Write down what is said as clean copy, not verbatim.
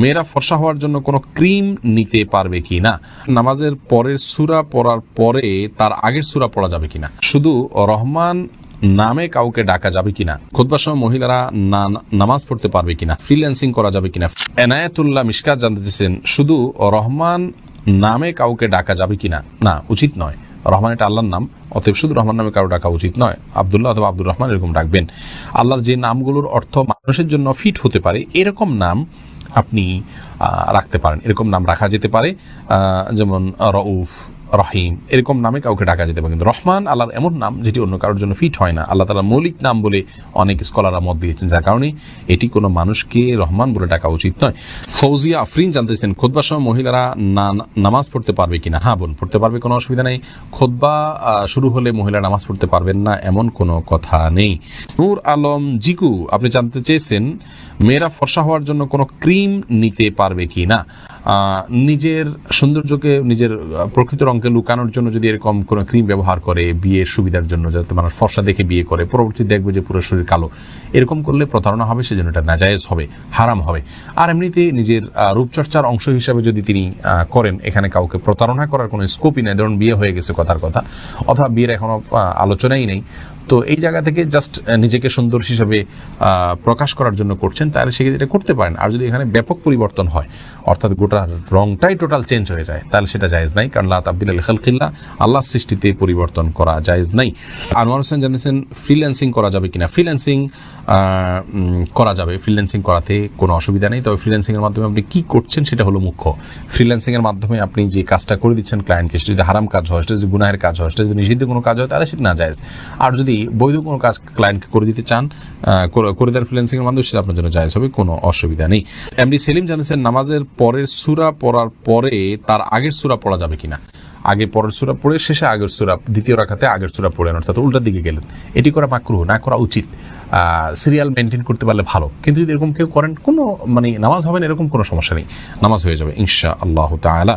মেয়েরা ফর্সা হওয়ার জন্য কোনো ক্রিম নিতে পারবে কিনা, নামাজের পরের সূরা পড়ার পরে তার আগের সূরা পড়া যাবে কিনা, শুধু রহমান নামে কাউকে ডাকা যাবে কিনা, খুতবার সময় মহিলারা নামাজ পড়তে পারবে কিনা, ফ্রিল্যান্সিং করা যাবে কিনা। এনায়েতুল্লাহ মিশকাত জানতে চেয়েছেন শুধু রহমান নামে কাউকে ডাকা যাবে কিনা। না, উচিত নয়। রহমান এটা আল্লাহর নাম, অতএব শুধু রহমান নামে কারো ডাকা উচিত নয়। আব্দুল্লাহ অথবা আব্দুর রহমান এরকম ডাকবেন। আল্লাহর যে নামগুলোর অর্থ মানুষের জন্য ফিট হতে পারে এরকম নাম আপনি রাখতে পারেন, এরকম নাম রাখা যেতে পারে। যেমন রউফ, রহিম, এরকম নামে কাউকে ডাকা যেতে পারে। কিন্তু রহমান আল্লাহর এমন নাম যেটি অন্য কারোর জন্য ফিট হয় না। আল্লাহ তাআলার মৌলিক নাম বলে অনেক স্কলাররা মত দিয়েছেন, যার কারণে এটি কোনো মানুষকে রহমান বলে ডাকা উচিত নয়। ফৌজিয়া আফরিন জানতেছেন খুতবার সময় মহিলারা নামাজ পড়তে পারবে কিনা। হ্যাঁ বোন, পড়তে পারবে, কোনো অসুবিধা নেই। খুতবা শুরু হলে মহিলা নামাজ পড়তে পারবেন না এমন কোনো কথা নেই। নূর আলম জিকু আপনি জানতে চেয়েছেন মেয়েরা ফর্সা হওয়ার জন্য কোনো ক্রিম নিতে পারবে কি না। নিজের সৌন্দর্যকে, নিজের প্রকৃত রঙকে লুকানোর জন্য যদি এরকম কোনো ক্রিম ব্যবহার করে বিয়ের সুবিধার জন্য, যাতে মানুষ ফর্সা দেখে বিয়ে করে, পরবর্তী দেখবে যে পুরো শরীর কালো, এরকম করলে প্রতারণা হবে, সেজন্য এটা নাজায়েজ হবে, হারাম হবে। আর এমনিতে নিজের রূপচর্চার অংশ হিসাবে যদি তিনি করেন, এখানে কাউকে প্রতারণা করার কোনো স্কোপই নেই। ধরুন বিয়ে হয়ে গেছে কথার কথা, অথবা বিয়ের এখনো আলোচনাই নেই, তো এই জায়গা থেকে জাস্ট নিজেকে সুন্দর হিসাবে প্রকাশ করার জন্য করছেন, তাহলে সেক্ষেত্রে এটা করতে পারেন। আর যদি এখানে ব্যাপক পরিবর্তন হয়, অর্থাৎ গোটা রংটাই টোটাল চেঞ্জ হয়ে যায়, তাহলে সেটা জায়েজ নাই, কারণ লা তাবদিলা লিখালকিল্লাহ, আল্লাহর সৃষ্টিতে পরিবর্তন করা জায়েজ নাই। আনোয়ার হোসেন জানিয়েছেন ফ্রিল্যান্সিং করা যাবে কিনা। ফ্রিল্যান্সিং করা যাবে, ফ্রিল্যান্সিং করাতে কোনো অসুবিধা নেই। তবে ফ্রিল্যান্সিংয়ের মাধ্যমে আপনি কী করছেন সেটা হলো মুখ্য। ফ্রিল্যান্সিংয়ের মাধ্যমে আপনি যে কাজটা করে দিচ্ছেন ক্লায়েন্টকে, সেটা যদি হারাম কাজ হয়, সেটা যদি গুনাহের কাজ হয়, সেটা যদি নিষিদ্ধ কোনো কাজ হয়, তাহলে সেটা না জায়েজ। আর যদি বৈধ কোনো কাজ ক্লায়েন্টকে করে দিতে চান, করে দেওয়ার ফ্রিল্যান্সিংয়ের মাধ্যমে, সেটা আপনার জন্য জায়েজ হবে, কোনো অসুবিধা নেই। এমডি সেলিম জানিয়েছেন নামাজের পরের সূরা পড়ার পরে তার আগের সূরা পড়া যাবে কিনা। আগে পরের সূরা পড়ে শেষে আগের সূরা, দ্বিতীয় রাকাতে আগের সূরা পড়েন, অর্থাৎ উল্টার দিকে গেলেন, এটি করা মাকরুহ, না করা উচিত। সিরিয়াল মেনটেন করতে পারলে ভালো, কিন্তু যদি এরকম কেউ করেন, কোনো নামাজ হবে না এরকম কোনো সমস্যা নেই, নামাজ হয়ে যাবে ইনশাআল্লাহ তাআলা।